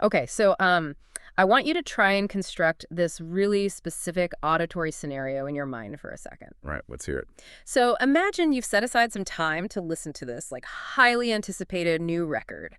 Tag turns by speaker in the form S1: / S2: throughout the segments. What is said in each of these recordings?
S1: Okay, so I want you to try and construct this really specific auditory scenario in your mind for a second.
S2: Right, let's hear it.
S1: So imagine you've set aside some time to listen to this like highly anticipated new record.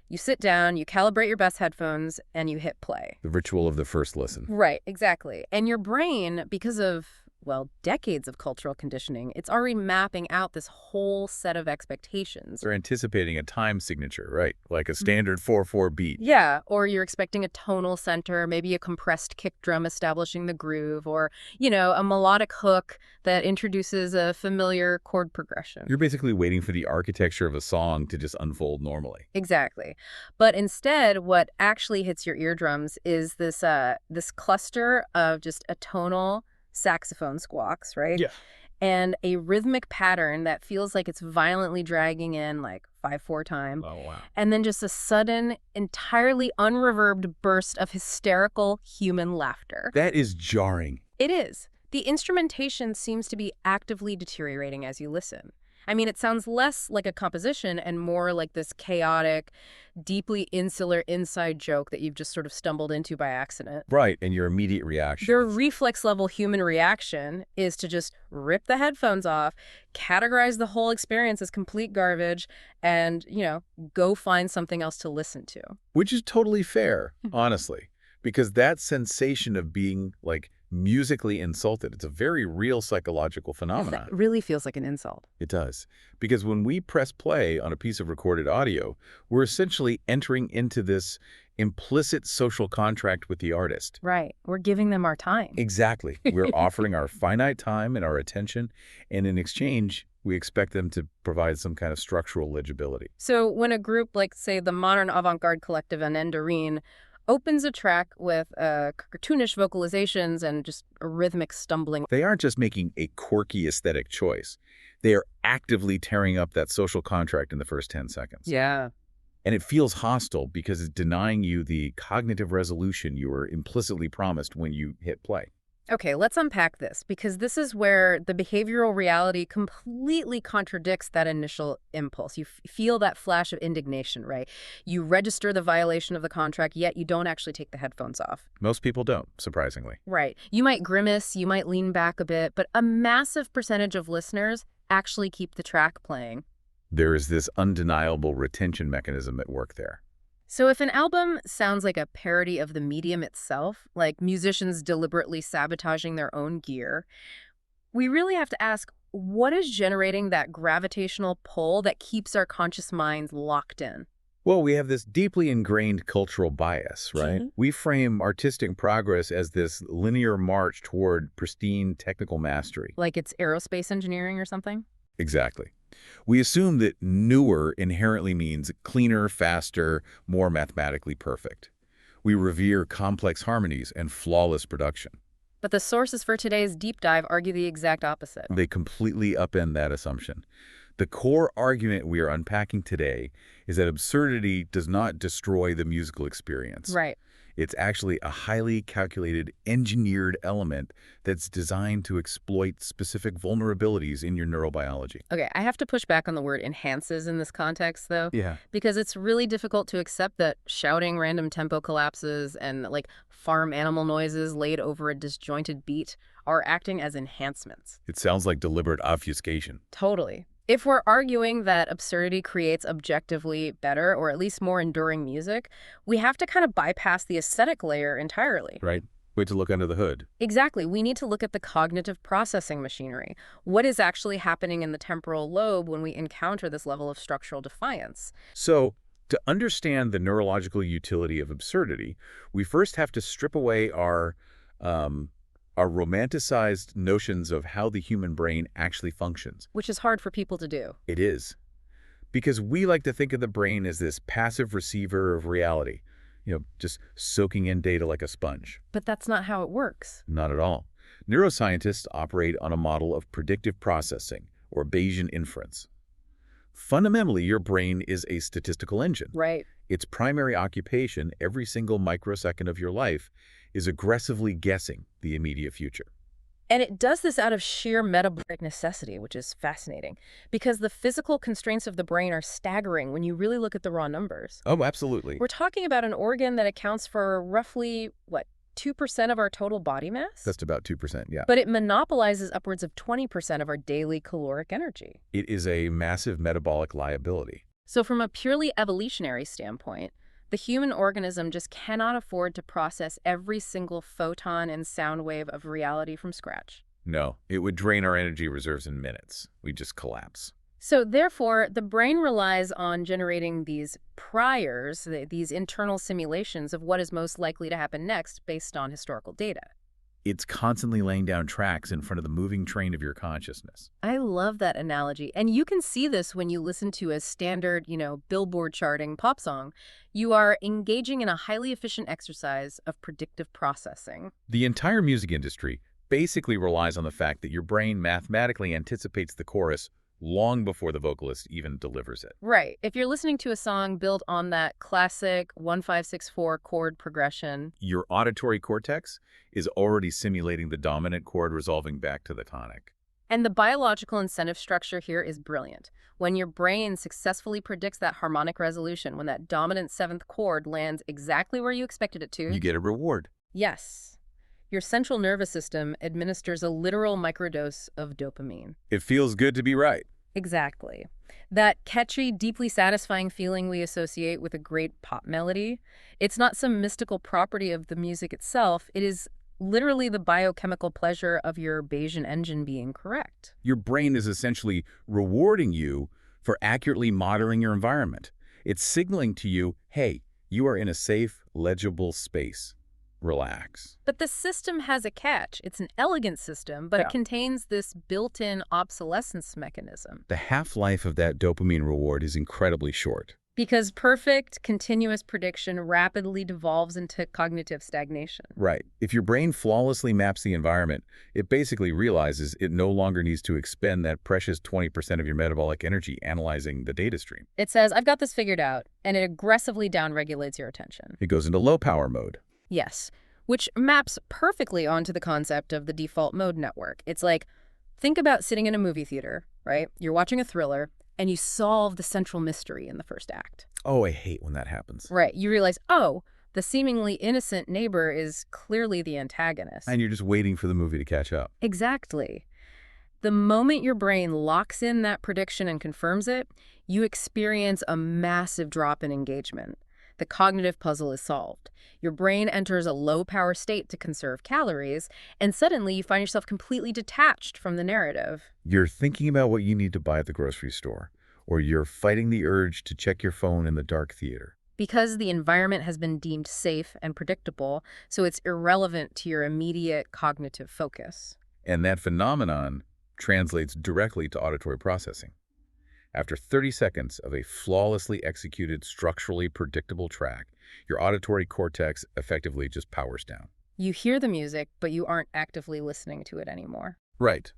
S1: You sit down, you calibrate your best headphones, and you hit play.
S2: The ritual of the first listen.
S1: Right, exactly. And your brain, because of, well, decades of cultural conditioning, it's already mapping out this whole set of expectations.
S2: They're anticipating a time signature, right? Like a standard 4/4 beat.
S1: Yeah, or you're expecting a tonal center, maybe a compressed kick drum establishing the groove, or, a melodic hook that introduces a familiar chord progression.
S2: You're basically waiting for the architecture of a song to just unfold normally.
S1: Exactly. But instead, what actually hits your eardrums is this cluster of just atonal saxophone squawks, right?
S2: Yeah.
S1: And a rhythmic pattern that feels like it's violently dragging in like 5/4 time.
S2: Oh, wow.
S1: And then just a sudden, entirely unreverbed burst of hysterical human laughter.
S2: That is jarring.
S1: It is. The instrumentation seems to be actively deteriorating as you listen. I mean, it sounds less like a composition and more like this chaotic, deeply insular inside joke that you've just sort of stumbled into by accident.
S2: Right, and your immediate reaction.
S1: Your reflex-level human reaction is to just rip the headphones off, categorize the whole experience as complete garbage, and, go find something else to listen to.
S2: Which is totally fair, honestly, because that sensation of being, like, musically insulted, it's a very real psychological phenomenon.
S1: That really feels like an insult.
S2: It does. Because when we press play on a piece of recorded audio, we're essentially entering into this implicit social contract with the artist.
S1: Right. We're giving them our time.
S2: Exactly. We're offering our finite time and our attention, and in exchange, we expect them to provide some kind of structural legibility.
S1: So when a group like, say, the modern avant-garde collective Anendarine opens a track with cartoonish vocalizations and just a rhythmic stumbling.
S2: They aren't just making a quirky aesthetic choice. They are actively tearing up that social contract in the first 10 seconds.
S1: Yeah.
S2: And it feels hostile because it's denying you the cognitive resolution you were implicitly promised when you hit play.
S1: Okay, let's unpack this, because this is where the behavioral reality completely contradicts that initial impulse. You feel that flash of indignation, right? You register the violation of the contract, yet you don't actually take the headphones off.
S2: Most people don't, surprisingly.
S1: Right. You might grimace, you might lean back a bit, but a massive percentage of listeners actually keep the track playing.
S2: There is this undeniable retention mechanism at work there.
S1: So if an album sounds like a parody of the medium itself, like musicians deliberately sabotaging their own gear, we really have to ask, what is generating that gravitational pull that keeps our conscious minds locked in?
S2: Well, we have this deeply ingrained cultural bias, right? We frame artistic progress as this linear march toward pristine technical mastery.
S1: Like it's aerospace engineering or something?
S2: Exactly. We assume that newer inherently means cleaner, faster, more mathematically perfect. We revere complex harmonies and flawless production.
S1: But the sources for today's deep dive argue the exact opposite.
S2: They completely upend that assumption. The core argument we are unpacking today is that absurdity does not destroy the musical experience.
S1: Right.
S2: It's actually a highly calculated, engineered element that's designed to exploit specific vulnerabilities in your neurobiology.
S1: Okay, I have to push back on the word enhances in this context, though.
S2: Yeah.
S1: Because it's really difficult to accept that shouting random tempo collapses and, like, farm animal noises laid over a disjointed beat are acting as enhancements.
S2: It sounds like deliberate obfuscation.
S1: Totally. If we're arguing that absurdity creates objectively better or at least more enduring music, we have to kind of bypass the aesthetic layer entirely.
S2: Right. Way to look under the hood.
S1: Exactly. We need to look at the cognitive processing machinery. What is actually happening in the temporal lobe when we encounter this level of structural defiance?
S2: So, to understand the neurological utility of absurdity, we first have to strip away our romanticized notions of how the human brain actually functions.
S1: Which is hard for people to do.
S2: It is. Because we like to think of the brain as this passive receiver of reality, just soaking in data like a sponge.
S1: But that's not how it works.
S2: Not at all. Neuroscientists operate on a model of predictive processing, or Bayesian inference. Fundamentally, your brain is a statistical engine.
S1: Right.
S2: Its primary occupation every single microsecond of your life is aggressively guessing the immediate future.
S1: And it does this out of sheer metabolic necessity, which is fascinating, because the physical constraints of the brain are staggering when you really look at the raw numbers.
S2: Oh, absolutely.
S1: We're talking about an organ that accounts for roughly, what, 2% of our total body mass?
S2: Just about 2%, yeah.
S1: But it monopolizes upwards of 20% of our daily caloric energy.
S2: It is a massive metabolic liability.
S1: So from a purely evolutionary standpoint, the human organism just cannot afford to process every single photon and sound wave of reality from scratch.
S2: No, it would drain our energy reserves in minutes. We'd just collapse.
S1: So therefore, the brain relies on generating these priors, these internal simulations of what is most likely to happen next based on historical data.
S2: It's constantly laying down tracks in front of the moving train of your consciousness.
S1: I love that analogy. And you can see this when you listen to a standard, Billboard charting pop song. You are engaging in a highly efficient exercise of predictive processing.
S2: The entire music industry basically relies on the fact that your brain mathematically anticipates the chorus long before the vocalist even delivers it.
S1: Right. If you're listening to a song built on that classic 1-5-6-4 chord progression,
S2: Your auditory cortex is already simulating the dominant chord resolving back to the tonic.
S1: and the biological incentive structure here is brilliant. When your brain successfully predicts that harmonic resolution, when that dominant seventh chord lands exactly where you expected it to,
S2: You get a reward.
S1: yes, your central nervous system administers a literal microdose of dopamine.
S2: It feels good to be right.
S1: Exactly. That catchy, deeply satisfying feeling we associate with a great pop melody, it's not some mystical property of the music itself. It is literally the biochemical pleasure of your Bayesian engine being correct.
S2: Your brain is essentially rewarding you for accurately modeling your environment. It's signaling to you, hey, you are in a safe, legible space. Relax.
S1: But the system has a catch. It's an elegant system, but
S2: Yeah.
S1: it contains this built-in obsolescence mechanism.
S2: The half-life of that dopamine reward is incredibly short.
S1: Because perfect, continuous prediction rapidly devolves into cognitive stagnation.
S2: Right. If your brain flawlessly maps the environment, it basically realizes it no longer needs to expend that precious 20% of your metabolic energy analyzing the data stream.
S1: It says, I've got this figured out, and it aggressively downregulates your attention.
S2: It goes into low power mode.
S1: Yes, which maps perfectly onto the concept of the default mode network. It's like, think about sitting in a movie theater, right? You're watching a thriller, and you solve the central mystery in the first act.
S2: Oh, I hate when that happens.
S1: Right, you realize, oh, the seemingly innocent neighbor is clearly the antagonist.
S2: And you're just waiting for the movie to catch up.
S1: Exactly. The moment your brain locks in that prediction and confirms it, you experience a massive drop in engagement. The cognitive puzzle is solved. Your brain enters a low-power state to conserve calories, and suddenly you find yourself completely detached from the narrative.
S2: You're thinking about what you need to buy at the grocery store, or you're fighting the urge to check your phone in the dark theater.
S1: Because the environment has been deemed safe and predictable, so it's irrelevant to your immediate cognitive focus.
S2: And that phenomenon translates directly to auditory processing. After 30 seconds of a flawlessly executed, structurally predictable track, your auditory cortex effectively just powers down.
S1: You hear the music, but you aren't actively listening to it anymore.
S2: Right.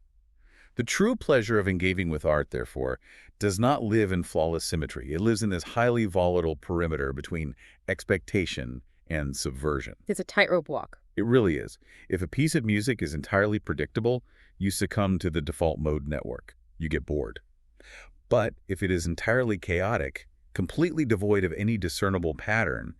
S2: The true pleasure of engaging with art, therefore, does not live in flawless symmetry. It lives in this highly volatile perimeter between expectation and subversion.
S1: It's a tightrope walk.
S2: It really is. If a piece of music is entirely predictable, you succumb to the default mode network. You get bored. But if it is entirely chaotic, completely devoid of any discernible pattern,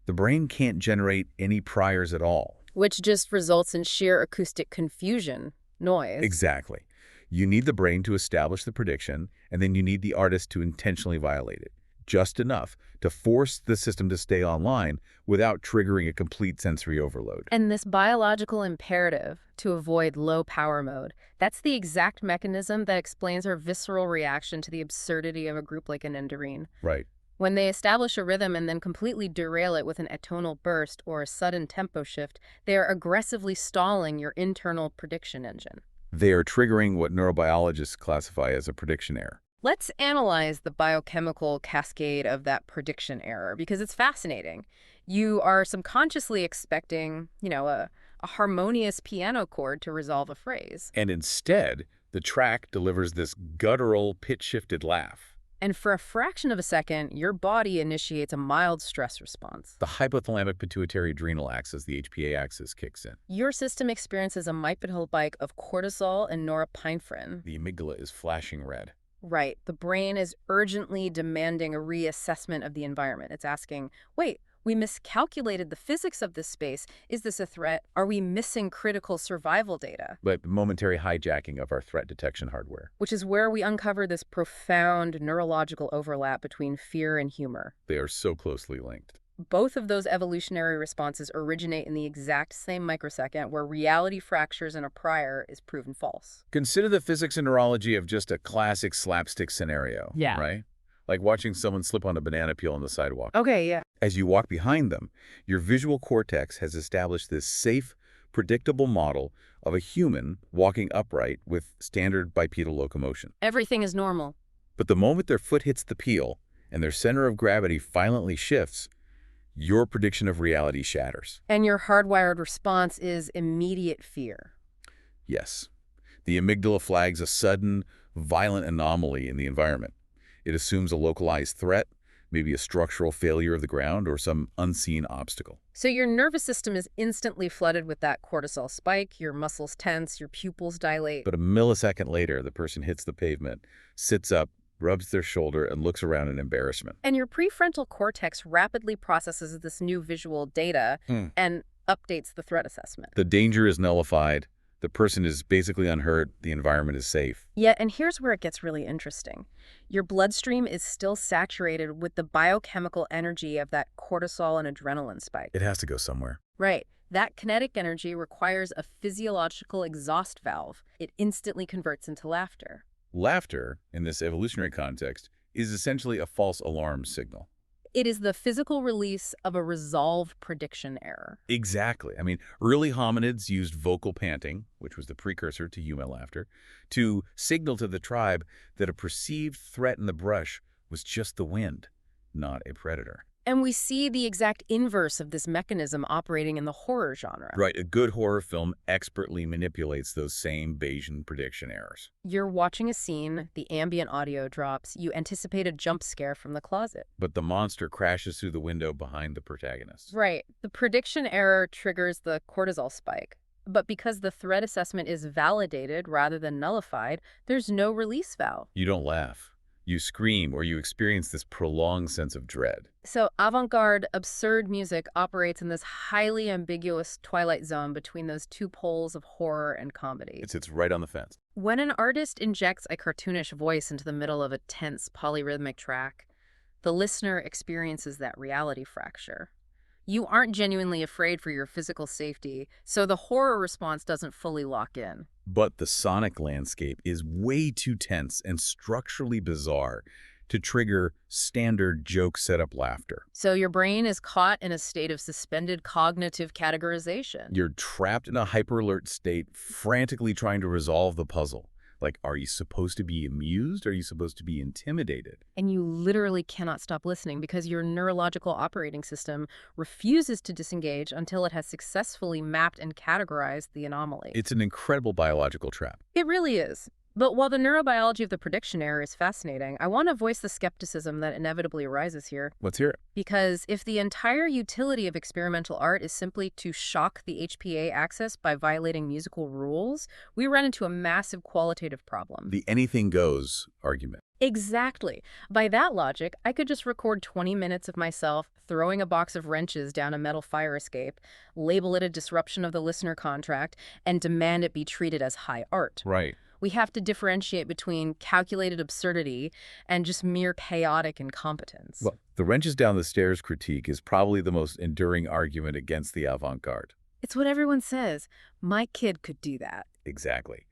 S2: the brain can't generate any priors at all.
S1: Which just results in sheer acoustic confusion, noise.
S2: Exactly. You need the brain to establish the prediction, and then you need the artist to intentionally violate it. Just enough to force the system to stay online without triggering a complete sensory overload.
S1: And this biological imperative to avoid low power mode, that's the exact mechanism that explains our visceral reaction to the absurdity of a group like an Enderine.
S2: Right.
S1: When they establish a rhythm and then completely derail it with an atonal burst or a sudden tempo shift, they are aggressively stalling your internal prediction engine.
S2: They are triggering what neurobiologists classify as a prediction error.
S1: Let's analyze the biochemical cascade of that prediction error because it's fascinating. You are subconsciously expecting, a harmonious piano chord to resolve a phrase.
S2: And instead, the track delivers this guttural, pitch-shifted laugh.
S1: And for a fraction of a second, your body initiates a mild stress response.
S2: The hypothalamic pituitary adrenal axis, the HPA axis, kicks in.
S1: Your system experiences a mitral spike of cortisol and norepinephrine.
S2: The amygdala is flashing red.
S1: Right. The brain is urgently demanding a reassessment of the environment. It's asking, wait, we miscalculated the physics of this space. Is this a threat? Are we missing critical survival data?
S2: But momentary hijacking of our threat detection hardware.
S1: Which is where we uncover this profound neurological overlap between fear and humor.
S2: They are so closely linked.
S1: Both of those evolutionary responses originate in the exact same microsecond where reality fractures in a prior is proven false.
S2: Consider the physics and neurology of just a classic slapstick scenario,
S1: Yeah.
S2: right? Like watching someone slip on a banana peel on the sidewalk.
S1: Okay, yeah.
S2: As you walk behind them, your visual cortex has established this safe, predictable model of a human walking upright with standard bipedal locomotion.
S1: Everything is normal.
S2: But the moment their foot hits the peel and their center of gravity violently shifts, your prediction of reality shatters.
S1: And your hardwired response is immediate fear.
S2: Yes. The amygdala flags a sudden, violent anomaly in the environment. It assumes a localized threat, maybe a structural failure of the ground or some unseen obstacle.
S1: So your nervous system is instantly flooded with that cortisol spike, your muscles tense, your pupils dilate.
S2: But a millisecond later, the person hits the pavement, sits up, rubs their shoulder, and looks around in embarrassment.
S1: And your prefrontal cortex rapidly processes this new visual data and updates the threat assessment.
S2: The danger is nullified. The person is basically unhurt. The environment is safe.
S1: Yeah, and here's where it gets really interesting. Your bloodstream is still saturated with the biochemical energy of that cortisol and adrenaline spike.
S2: It has to go somewhere.
S1: Right. That kinetic energy requires a physiological exhaust valve. It instantly converts into laughter.
S2: Laughter, in this evolutionary context, is essentially a false alarm signal.
S1: It is the physical release of a resolved prediction error.
S2: Exactly. I mean, early hominids used vocal panting, which was the precursor to human laughter, to signal to the tribe that a perceived threat in the brush was just the wind, not a predator.
S1: And we see the exact inverse of this mechanism operating in the horror genre.
S2: Right, a good horror film expertly manipulates those same Bayesian prediction errors.
S1: You're watching a scene, the ambient audio drops, you anticipate a jump scare from the closet.
S2: But the monster crashes through the window behind the protagonist.
S1: Right. The prediction error triggers the cortisol spike. But because the threat assessment is validated rather than nullified, there's no release valve.
S2: You don't laugh. You scream or you experience this prolonged sense of dread.
S1: So avant-garde, absurd music operates in this highly ambiguous twilight zone between those two poles of horror and comedy.
S2: It sits right on the fence.
S1: When an artist injects a cartoonish voice into the middle of a tense polyrhythmic track, the listener experiences that reality fracture. You aren't genuinely afraid for your physical safety, so the horror response doesn't fully lock in.
S2: But the sonic landscape is way too tense and structurally bizarre to trigger standard joke setup laughter.
S1: So your brain is caught in a state of suspended cognitive categorization.
S2: You're trapped in a hyper-alert state, frantically trying to resolve the puzzle. Like, are you supposed to be amused? Or are you supposed to be intimidated?
S1: And you literally cannot stop listening because your neurological operating system refuses to disengage until it has successfully mapped and categorized the anomaly.
S2: It's an incredible biological trap.
S1: It really is. But while the neurobiology of the prediction error is fascinating, I want to voice the skepticism that inevitably arises here.
S2: Let's hear it.
S1: Because if the entire utility of experimental art is simply to shock the HPA axis by violating musical rules, we run into a massive qualitative problem.
S2: The anything goes argument.
S1: Exactly. By that logic, I could just record 20 minutes of myself throwing a box of wrenches down a metal fire escape, label it a disruption of the listener contract, and demand it be treated as high art.
S2: Right.
S1: We have to differentiate between calculated absurdity and just mere chaotic incompetence.
S2: Well, the wrenches down the stairs critique is probably the most enduring argument against the avant-garde.
S1: It's what everyone says. My kid could do that.
S2: Exactly.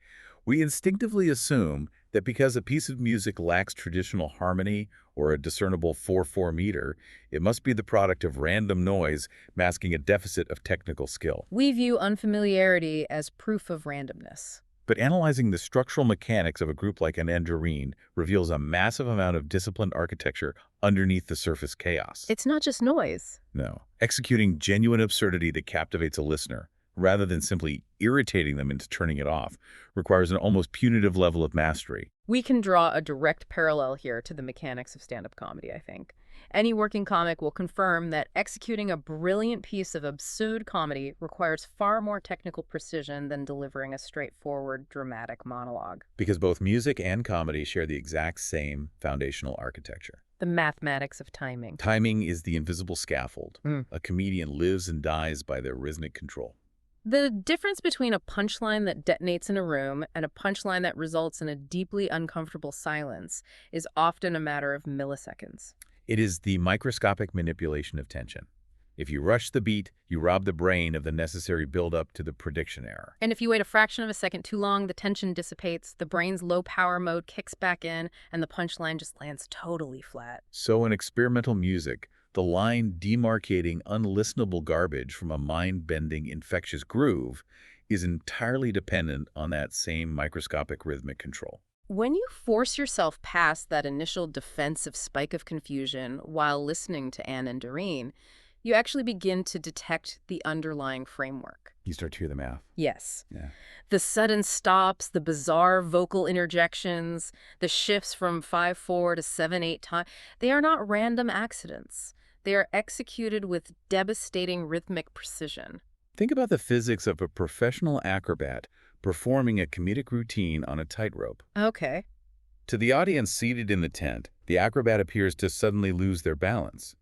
S2: We instinctively assume that because a piece of music lacks traditional harmony or a discernible 4/4 meter, it must be the product of random noise masking a deficit of technical skill.
S1: We view unfamiliarity as proof of randomness.
S2: But analyzing the structural mechanics of a group like an Enderine reveals a massive amount of disciplined architecture underneath the surface chaos.
S1: It's not just noise.
S2: No. Executing genuine absurdity that captivates a listener rather than simply irritating them into turning it off, requires an almost punitive level of mastery.
S1: We can draw a direct parallel here to the mechanics of stand-up comedy, I think. Any working comic will confirm that executing a brilliant piece of absurd comedy requires far more technical precision than delivering a straightforward, dramatic monologue.
S2: Because both music and comedy share the exact same foundational architecture.
S1: The mathematics of timing.
S2: Timing is the invisible scaffold.
S1: Mm.
S2: A comedian lives and dies by their rhythmic control.
S1: The difference between a punchline that detonates in a room and a punchline that results in a deeply uncomfortable silence is often a matter of milliseconds.
S2: It is the microscopic manipulation of tension. If you rush the beat, you rob the brain of the necessary build-up to the prediction error.
S1: And if you wait a fraction of a second too long, the tension dissipates, the brain's low-power mode kicks back in, and the punchline just lands totally flat.
S2: So in experimental music, the line demarcating unlistenable garbage from a mind-bending, infectious groove is entirely dependent on that same microscopic rhythmic control.
S1: When you force yourself past that initial defensive spike of confusion while listening to Anne and Doreen, you actually begin to detect the underlying framework.
S2: You start to hear the math.
S1: Yes.
S2: Yeah.
S1: The sudden stops, the bizarre vocal interjections, the shifts from 5/4 to 7/8 time, they are not random accidents. They are executed with devastating rhythmic precision.
S2: Think about the physics of a professional acrobat performing a comedic routine on a tightrope.
S1: Okay.
S2: To the audience seated in the tent, the acrobat appears to suddenly lose their balance.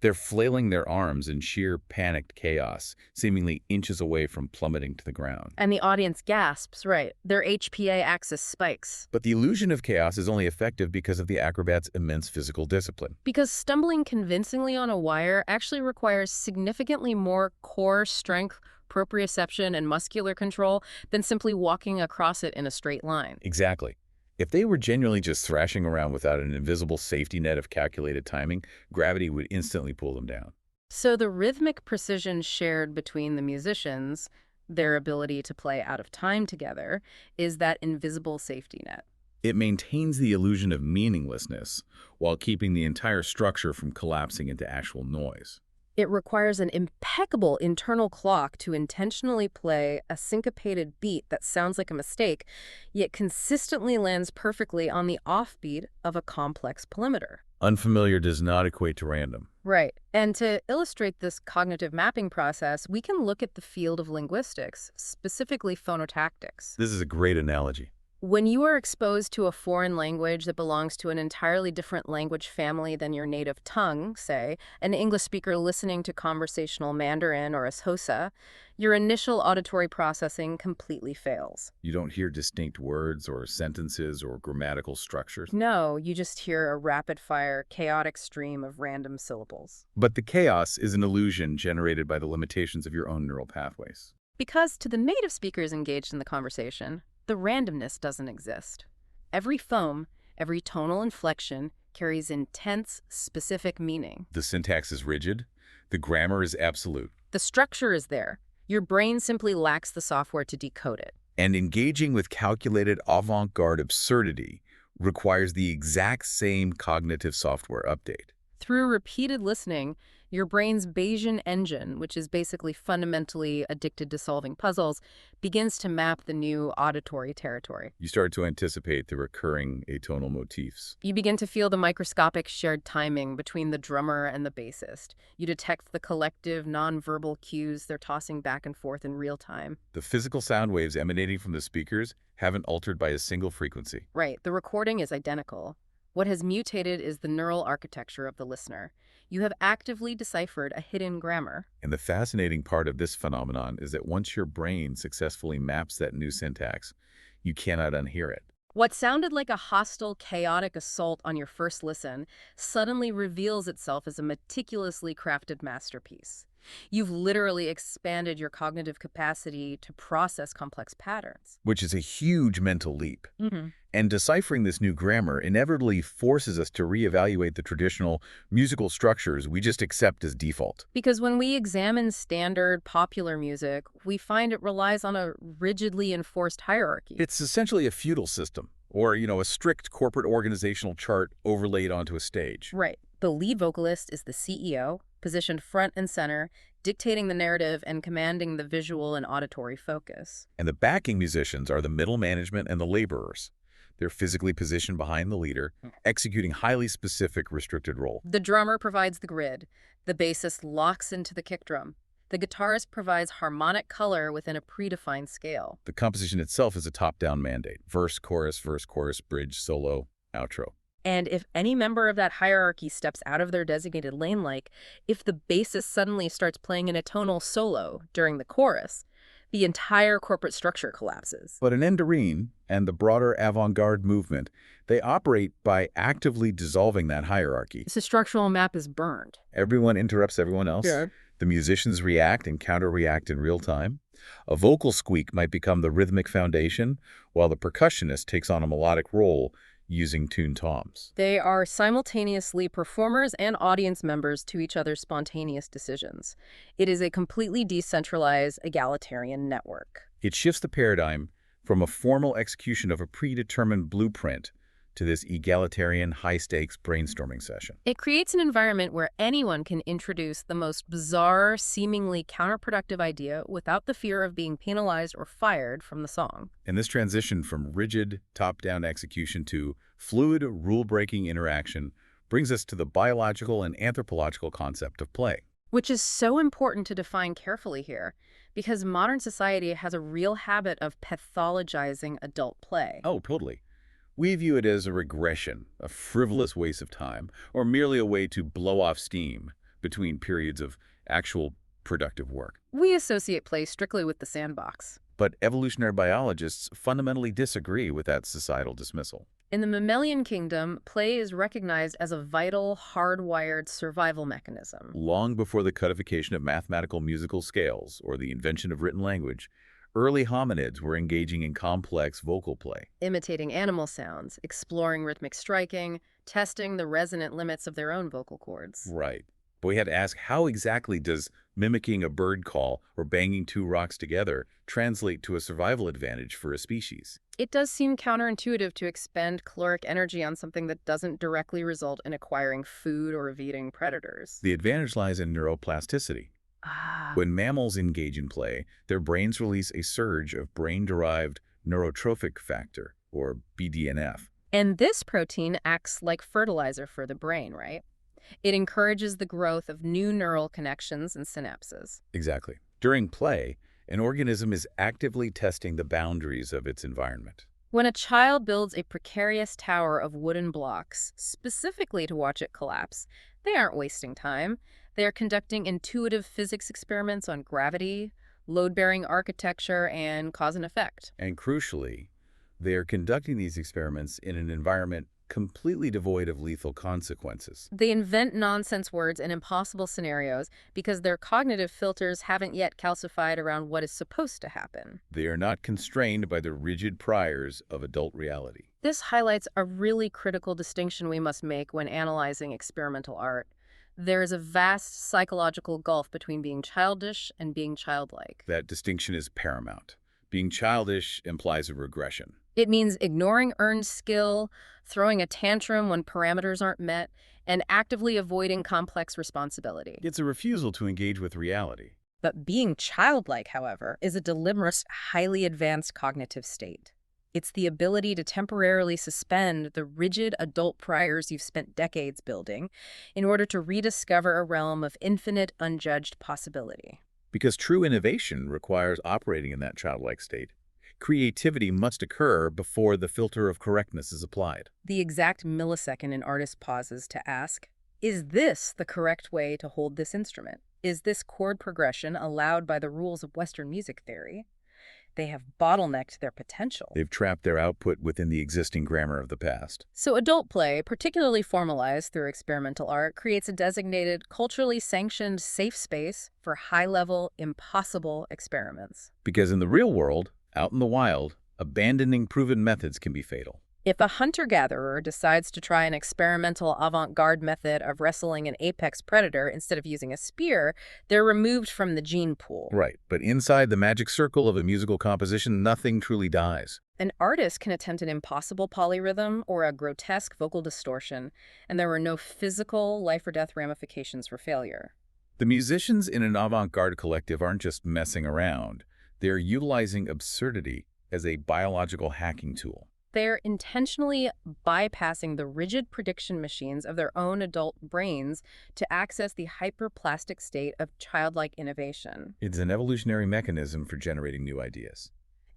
S2: They're flailing their arms in sheer panicked chaos, seemingly inches away from plummeting to the ground.
S1: And the audience gasps, right. Their HPA axis spikes.
S2: But the illusion of chaos is only effective because of the acrobat's immense physical discipline.
S1: Because stumbling convincingly on a wire actually requires significantly more core strength, proprioception, and muscular control than simply walking across it in a straight line.
S2: Exactly. If they were genuinely just thrashing around without an invisible safety net of calculated timing, gravity would instantly pull them down.
S1: So the rhythmic precision shared between the musicians, their ability to play out of time together, is that invisible safety net.
S2: It maintains the illusion of meaninglessness while keeping the entire structure from collapsing into actual noise.
S1: It requires an impeccable internal clock to intentionally play a syncopated beat that sounds like a mistake, yet consistently lands perfectly on the offbeat of a complex perimeter.
S2: Unfamiliar does not equate to random.
S1: Right. And to illustrate this cognitive mapping process, we can look at the field of linguistics, specifically phonotactics.
S2: This is a great analogy.
S1: When you are exposed to a foreign language that belongs to an entirely different language family than your native tongue, say, an English speaker listening to conversational Mandarin or Xhosa, your initial auditory processing completely fails.
S2: You don't hear distinct words or sentences or grammatical structures.
S1: No, you just hear a rapid-fire, chaotic stream of random syllables.
S2: But the chaos is an illusion generated by the limitations of your own neural pathways.
S1: Because to the native speakers engaged in the conversation, the randomness doesn't exist. Every foam, every tonal inflection carries intense, specific meaning.
S2: The syntax is rigid. The grammar is absolute.
S1: The structure is there. Your brain simply lacks the software to decode it.
S2: And engaging with calculated avant-garde absurdity requires the exact same cognitive software update.
S1: Through repeated listening, your brain's Bayesian engine, which is basically fundamentally addicted to solving puzzles, begins to map the new auditory territory.
S2: You start to anticipate the recurring atonal motifs.
S1: You begin to feel the microscopic shared timing between the drummer and the bassist. You detect the collective nonverbal cues they're tossing back and forth in real time.
S2: The physical sound waves emanating from the speakers haven't altered by a single frequency.
S1: Right, the recording is identical. What has mutated is the neural architecture of the listener. You have actively deciphered a hidden grammar.
S2: And the fascinating part of this phenomenon is that once your brain successfully maps that new syntax, you cannot unhear it.
S1: What sounded like a hostile, chaotic assault on your first listen suddenly reveals itself as a meticulously crafted masterpiece. You've literally expanded your cognitive capacity to process complex patterns.
S2: Which is a huge mental leap. And deciphering this new grammar inevitably forces us to reevaluate the traditional musical structures we just accept as default.
S1: Because when we examine standard popular music, we find it relies on a rigidly enforced hierarchy.
S2: It's essentially a feudal system, or, a strict corporate organizational chart overlaid onto a stage.
S1: Right. The lead vocalist is the CEO. positioned front and center, dictating the narrative and commanding the visual and auditory focus.
S2: And the backing musicians are the middle management and the laborers. They're physically positioned behind the leader, executing highly specific restricted role.
S1: The drummer provides the grid. The bassist locks into the kick drum. The guitarist provides harmonic color within a predefined scale.
S2: The composition itself is a top-down mandate. Verse, chorus, bridge, solo, outro.
S1: And if any member of that hierarchy steps out of their designated lane, like if the bassist suddenly starts playing in a tonal solo during the chorus, the entire corporate structure collapses.
S2: But in Enderine and the broader avant-garde movement, they operate by actively dissolving that hierarchy.
S1: The structural map is burned.
S2: Everyone interrupts everyone else.
S1: Yeah.
S2: The musicians react and counter-react in real time. A vocal squeak might become the rhythmic foundation, while the percussionist takes on a melodic role using tuned toms.
S1: They are simultaneously performers and audience members to each other's spontaneous decisions. It is a completely decentralized, egalitarian network.
S2: It shifts the paradigm from a formal execution of a predetermined blueprint to this egalitarian, high-stakes brainstorming session.
S1: It creates an environment where anyone can introduce the most bizarre, seemingly counterproductive idea without the fear of being penalized or fired from the song.
S2: And this transition from rigid, top-down execution to fluid, rule-breaking interaction brings us to the biological and anthropological concept of play.
S1: Which is so important to define carefully here, because modern society has a real habit of pathologizing adult play.
S2: Oh, totally. We view it as a regression, a frivolous waste of time, or merely a way to blow off steam between periods of actual productive work.
S1: We associate play strictly with the sandbox.
S2: But evolutionary biologists fundamentally disagree with that societal dismissal.
S1: In the mammalian kingdom, play is recognized as a vital, hardwired survival mechanism.
S2: Long before the codification of mathematical musical scales or the invention of written language, early hominids were engaging in complex vocal play.
S1: Imitating animal sounds, exploring rhythmic striking, testing the resonant limits of their own vocal cords.
S2: Right. But we had to ask, how exactly does mimicking a bird call or banging two rocks together translate to a survival advantage for a species?
S1: It does seem counterintuitive to expend caloric energy on something that doesn't directly result in acquiring food or evading predators.
S2: The advantage lies in neuroplasticity. When mammals engage in play, their brains release a surge of brain-derived neurotrophic factor, or BDNF.
S1: And this protein acts like fertilizer for the brain, right? It encourages the growth of new neural connections and synapses.
S2: Exactly. During play, an organism is actively testing the boundaries of its environment.
S1: When a child builds a precarious tower of wooden blocks, specifically to watch it collapse, they aren't wasting time. They are conducting intuitive physics experiments on gravity, load-bearing architecture, and cause and effect.
S2: And crucially, they are conducting these experiments in an environment completely devoid of lethal consequences.
S1: They invent nonsense words and impossible scenarios because their cognitive filters haven't yet calcified around what is supposed to happen.
S2: They are not constrained by the rigid priors of adult reality.
S1: This highlights a really critical distinction we must make when analyzing experimental art. There is a vast psychological gulf between being childish and being childlike.
S2: That distinction is paramount. Being childish implies a regression.
S1: It means ignoring earned skill, throwing a tantrum when parameters aren't met, and actively avoiding complex responsibility.
S2: It's a refusal to engage with reality.
S1: But being childlike, however, is a deliberate, highly advanced cognitive state. It's the ability to temporarily suspend the rigid adult priors you've spent decades building in order to rediscover a realm of infinite, unjudged possibility.
S2: Because true innovation requires operating in that childlike state. Creativity must occur before the filter of correctness is applied.
S1: The exact millisecond an artist pauses to ask, is this the correct way to hold this instrument? Is this chord progression allowed by the rules of Western music theory? They have bottlenecked their potential.
S2: They've trapped their output within the existing grammar of the past.
S1: So adult play, particularly formalized through experimental art, creates a designated, culturally sanctioned safe space for high-level, impossible experiments.
S2: Because in the real world, out in the wild, abandoning proven methods can be fatal.
S1: If a hunter-gatherer decides to try an experimental avant-garde method of wrestling an apex predator instead of using a spear, they're removed from the gene pool.
S2: Right, but inside the magic circle of a musical composition, nothing truly dies.
S1: An artist can attempt an impossible polyrhythm or a grotesque vocal distortion, and there were no physical life-or-death ramifications for failure.
S2: The musicians in an avant-garde collective aren't just messing around. They're utilizing absurdity as a biological hacking tool.
S1: They're intentionally bypassing the rigid prediction machines of their own adult brains to access the hyperplastic state of childlike innovation.
S2: It's an evolutionary mechanism for generating new ideas.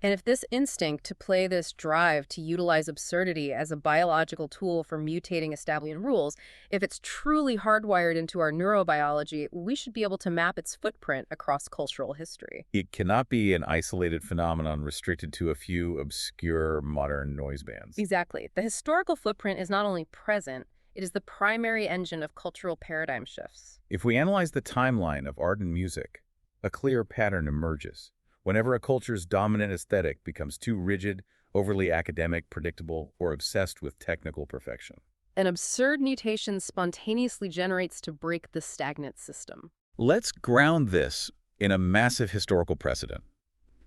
S1: And if this instinct to play this drive to utilize absurdity as a biological tool for mutating established rules, if it's truly hardwired into our neurobiology, we should be able to map its footprint across cultural history.
S2: It cannot be an isolated phenomenon restricted to a few obscure modern noise bands.
S1: Exactly. The historical footprint is not only present, it is the primary engine of cultural paradigm shifts.
S2: If we analyze the timeline of art and music, a clear pattern emerges. Whenever a culture's dominant aesthetic becomes too rigid, overly academic, predictable, or obsessed with technical perfection.
S1: An absurd mutation spontaneously generates to break the stagnant system.
S2: Let's ground this in a massive historical precedent.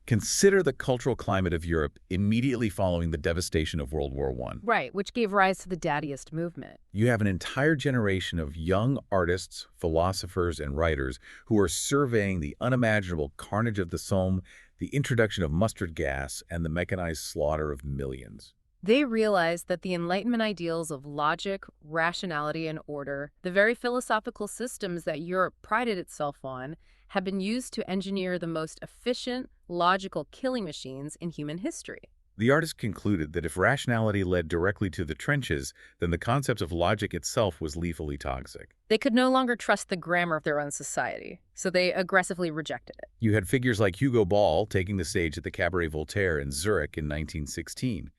S2: Consider the cultural climate of Europe immediately following the devastation of World War I.
S1: Right, which gave rise to the Dadaist movement.
S2: You have an entire generation of young artists, philosophers, and writers who are surveying the unimaginable carnage of the Somme, the introduction of mustard gas, and the mechanized slaughter of millions.
S1: They realized that the Enlightenment ideals of logic, rationality, and order, the very philosophical systems that Europe prided itself on, had been used to engineer the most efficient, logical killing machines in human history.
S2: The artists concluded that if rationality led directly to the trenches, then the concept of logic itself was lethally toxic.
S1: They could no longer trust the grammar of their own society, so they aggressively rejected it.
S2: You had figures like Hugo Ball taking the stage at the Cabaret Voltaire in Zurich in 1916.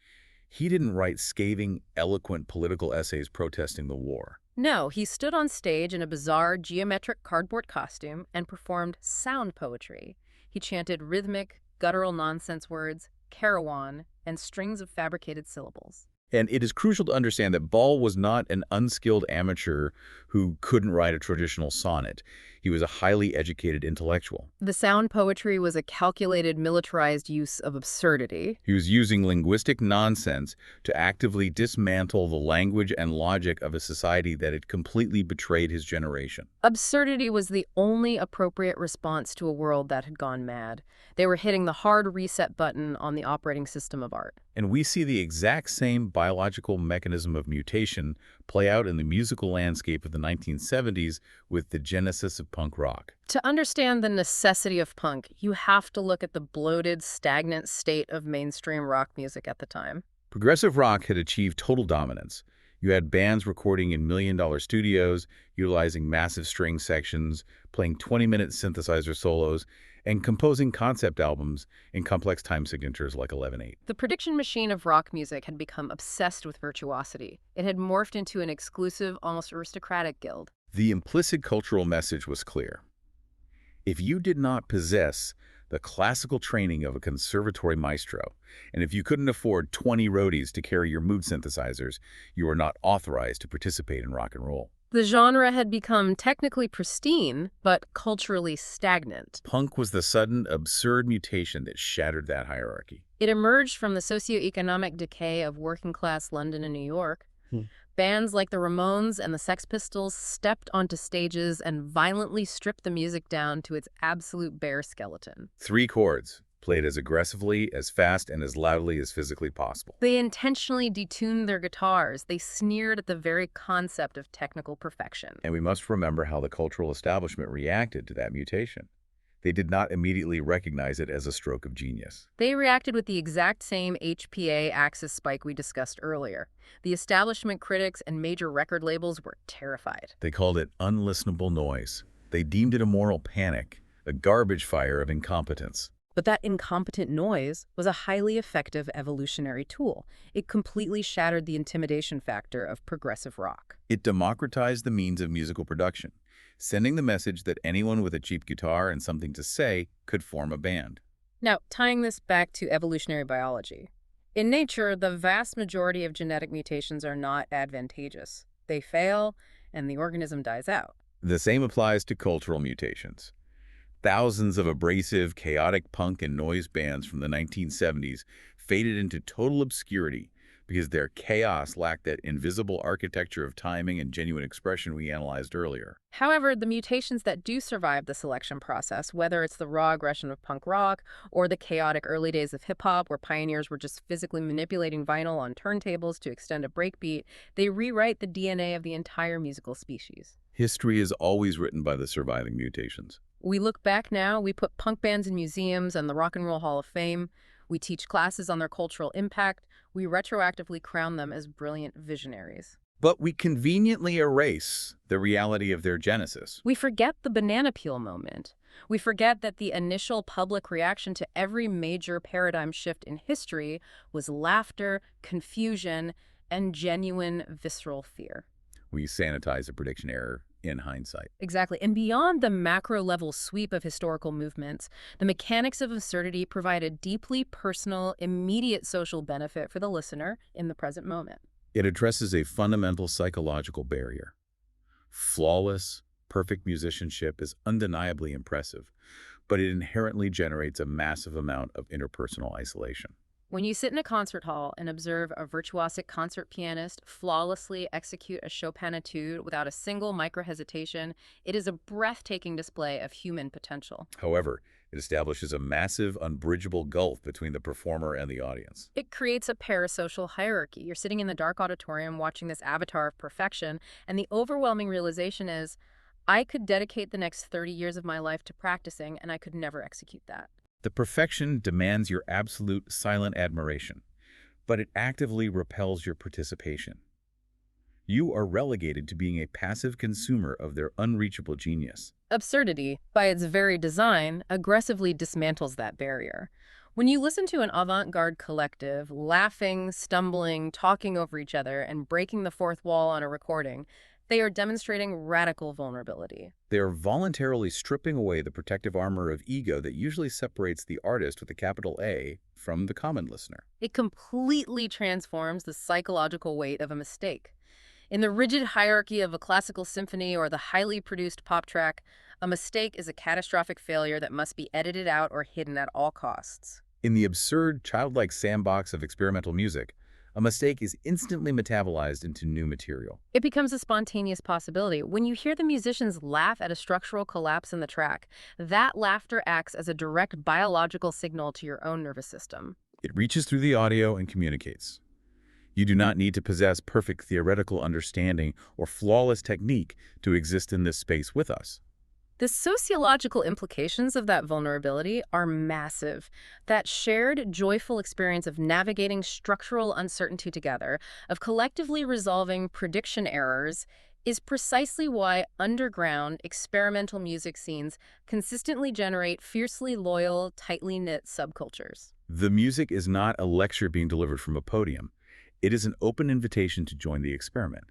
S2: He didn't write scathing, eloquent political essays protesting the war.
S1: No, he stood on stage in a bizarre geometric cardboard costume and performed sound poetry. He chanted rhythmic, guttural nonsense words, Karawan, and strings of fabricated syllables.
S2: And it is crucial to understand that Ball was not an unskilled amateur who couldn't write a traditional sonnet. He was a highly educated intellectual.
S1: The sound poetry was a calculated, militarized use of absurdity.
S2: He was using linguistic nonsense to actively dismantle the language and logic of a society that had completely betrayed his generation.
S1: Absurdity was the only appropriate response to a world that had gone mad. They were hitting the hard reset button on the operating system of art.
S2: And we see the exact same biological mechanism of mutation play out in the musical landscape of the 1970s with the genesis of punk rock.
S1: To understand the necessity of punk, you have to look at the bloated, stagnant state of mainstream rock music at the time.
S2: Progressive rock had achieved total dominance. You had bands recording in million-dollar studios, utilizing massive string sections, playing 20-minute synthesizer solos, and composing concept albums in complex time signatures like 11/8.
S1: The prediction machine of rock music had become obsessed with virtuosity. It had morphed into an exclusive, almost aristocratic guild.
S2: The implicit cultural message was clear. If you did not possess the classical training of a conservatory maestro, and if you couldn't afford 20 roadies to carry your mood synthesizers, you were not authorized to participate in rock and roll.
S1: The genre had become technically pristine, but culturally stagnant.
S2: Punk was the sudden, absurd mutation that shattered that hierarchy.
S1: It emerged from the socioeconomic decay of working-class London and New York. Bands like the Ramones and the Sex Pistols stepped onto stages and violently stripped the music down to its absolute bare skeleton.
S2: 3 chords, played as aggressively, as fast, and as loudly as physically possible.
S1: They intentionally detuned their guitars. They sneered at the very concept of technical perfection.
S2: And we must remember how the cultural establishment reacted to that mutation. They did not immediately recognize it as a stroke of genius.
S1: They reacted with the exact same HPA axis spike we discussed earlier. The establishment critics and major record labels were terrified.
S2: They called it unlistenable noise. They deemed it a moral panic, a garbage fire of incompetence.
S1: But that incompetent noise was a highly effective evolutionary tool. It completely shattered the intimidation factor of progressive rock.
S2: It democratized the means of musical production, sending the message that anyone with a cheap guitar and something to say could form a band.
S1: Now, tying this back to evolutionary biology. In nature, the vast majority of genetic mutations are not advantageous. They fail, and the organism dies out.
S2: The same applies to cultural mutations. Thousands of abrasive, chaotic punk and noise bands from the 1970s faded into total obscurity because their chaos lacked that invisible architecture of timing and genuine expression we analyzed earlier.
S1: However, the mutations that do survive the selection process, whether it's the raw aggression of punk rock or the chaotic early days of hip-hop where pioneers were just physically manipulating vinyl on turntables to extend a breakbeat, they rewrite the DNA of the entire musical species.
S2: History is always written by the surviving mutations.
S1: We look back now, we put punk bands in museums and the Rock and Roll Hall of Fame. We teach classes on their cultural impact. We retroactively crown them as brilliant visionaries.
S2: But we conveniently erase the reality of their genesis.
S1: We forget the banana peel moment. We forget that the initial public reaction to every major paradigm shift in history was laughter, confusion, and genuine visceral fear.
S2: We sanitize a prediction error in hindsight.
S1: Exactly. And beyond the macro-level sweep of historical movements, the mechanics of absurdity provide a deeply personal, immediate social benefit for the listener in the present moment.
S2: It addresses a fundamental psychological barrier. Flawless, perfect musicianship is undeniably impressive, but it inherently generates a massive amount of interpersonal isolation.
S1: When you sit in a concert hall and observe a virtuosic concert pianist flawlessly execute a Chopin etude without a single micro-hesitation, it is a breathtaking display of human potential.
S2: However, it establishes a massive, unbridgeable gulf between the performer and the audience.
S1: It creates a parasocial hierarchy. You're sitting in the dark auditorium watching this avatar of perfection, and the overwhelming realization is, I could dedicate the next 30 years of my life to practicing, and I could never execute that.
S2: The perfection demands your absolute silent admiration, but it actively repels your participation. You are relegated to being a passive consumer of their unreachable genius.
S1: Absurdity, by its very design, aggressively dismantles that barrier. When you listen to an avant-garde collective, laughing, stumbling, talking over each other, and breaking the fourth wall on a recording, they are demonstrating radical vulnerability.
S2: They are voluntarily stripping away the protective armor of ego that usually separates the artist with a capital A from the common listener.
S1: It completely transforms the psychological weight of a mistake. In the rigid hierarchy of a classical symphony or the highly produced pop track, a mistake is a catastrophic failure that must be edited out or hidden at all costs.
S2: In the absurd, childlike sandbox of experimental music, a mistake is instantly metabolized into new material.
S1: It becomes a spontaneous possibility. When you hear the musicians laugh at a structural collapse in the track, that laughter acts as a direct biological signal to your own nervous system.
S2: It reaches through the audio and communicates. You do not need to possess perfect theoretical understanding or flawless technique to exist in this space with us.
S1: The sociological implications of that vulnerability are massive. That shared, joyful experience of navigating structural uncertainty together, of collectively resolving prediction errors, is precisely why underground, experimental music scenes consistently generate fiercely loyal, tightly knit subcultures.
S2: The music is not a lecture being delivered from a podium. It is an open invitation to join the experiment.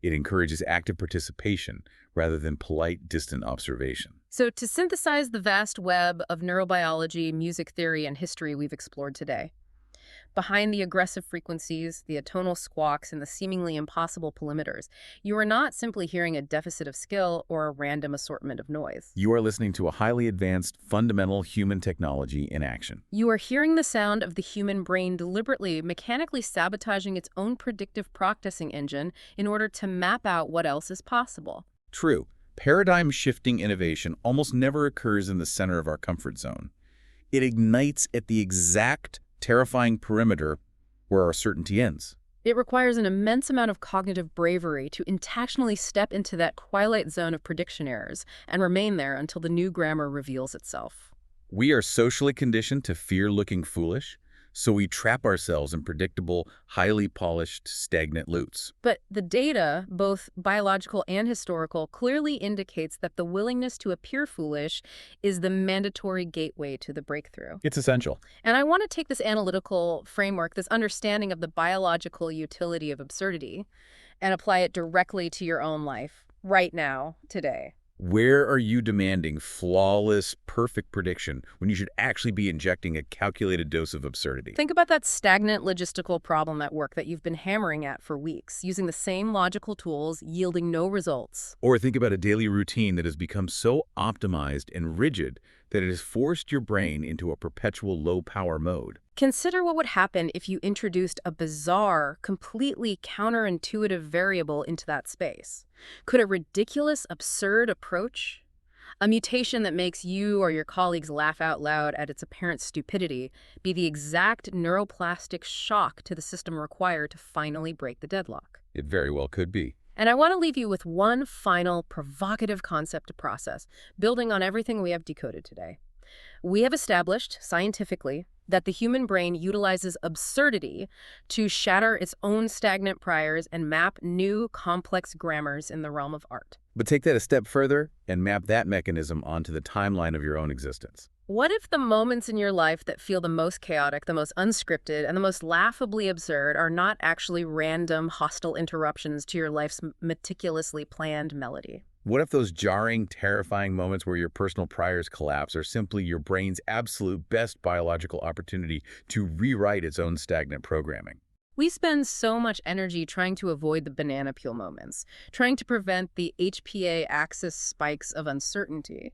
S2: It encourages active participation rather than polite, distant observation.
S1: So to synthesize the vast web of neurobiology, music theory, and history we've explored today, behind the aggressive frequencies, the atonal squawks, and the seemingly impossible perimeters, you are not simply hearing a deficit of skill or a random assortment of noise.
S2: You are listening to a highly advanced, fundamental human technology in action.
S1: You are hearing the sound of the human brain deliberately, mechanically sabotaging its own predictive processing engine in order to map out what else is possible.
S2: True, paradigm-shifting innovation almost never occurs in the center of our comfort zone. It ignites at the exact terrifying perimeter where our certainty ends.
S1: It requires an immense amount of cognitive bravery to intentionally step into that twilight zone of prediction errors and remain there until the new grammar reveals itself.
S2: We are socially conditioned to fear looking foolish, so we trap ourselves in predictable, highly polished, stagnant loops.
S1: But the data, both biological and historical, clearly indicates that the willingness to appear foolish is the mandatory gateway to the breakthrough.
S2: It's essential.
S1: And I want to take this analytical framework, this understanding of the biological utility of absurdity, and apply it directly to your own life, right now, today.
S2: Where are you demanding flawless, perfect prediction when you should actually be injecting a calculated dose of absurdity?
S1: Think about that stagnant logistical problem at work that you've been hammering at for weeks, using the same logical tools, yielding no results.
S2: Or think about a daily routine that has become so optimized and rigid that it has forced your brain into a perpetual low-power mode.
S1: Consider what would happen if you introduced a bizarre, completely counterintuitive variable into that space. Could a ridiculous, absurd approach, a mutation that makes you or your colleagues laugh out loud at its apparent stupidity, be the exact neuroplastic shock to the system required to finally break the deadlock?
S2: It very well could be.
S1: And I want to leave you with one final provocative concept to process, building on everything we have decoded today. We have established, scientifically, that the human brain utilizes absurdity to shatter its own stagnant priors and map new, complex grammars in the realm of art.
S2: But take that a step further and map that mechanism onto the timeline of your own existence.
S1: What if the moments in your life that feel the most chaotic, the most unscripted, and the most laughably absurd are not actually random, hostile interruptions to your life's meticulously planned melody?
S2: What if those jarring, terrifying moments where your personal priors collapse are simply your brain's absolute best biological opportunity to rewrite its own stagnant programming?
S1: We spend so much energy trying to avoid the banana peel moments, trying to prevent the HPA axis spikes of uncertainty.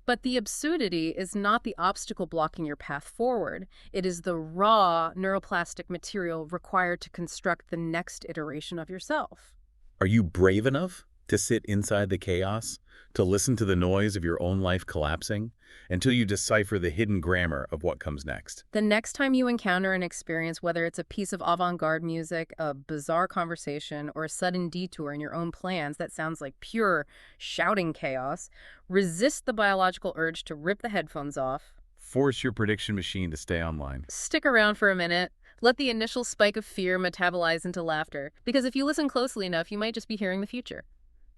S1: But the absurdity is not the obstacle blocking your path forward. It is the raw neuroplastic material required to construct the next iteration of yourself.
S2: Are you brave enough to sit inside the chaos, to listen to the noise of your own life collapsing, until you decipher the hidden grammar of what comes next?
S1: The next time you encounter an experience, whether it's a piece of avant-garde music, a bizarre conversation, or a sudden detour in your own plans that sounds like pure shouting chaos, resist the biological urge to rip the headphones off.
S2: Force your prediction machine to stay online.
S1: Stick around for a minute. Let the initial spike of fear metabolize into laughter, because if you listen closely enough, you might just be hearing the future.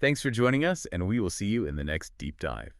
S2: Thanks for joining us, and we will see you in the next deep dive.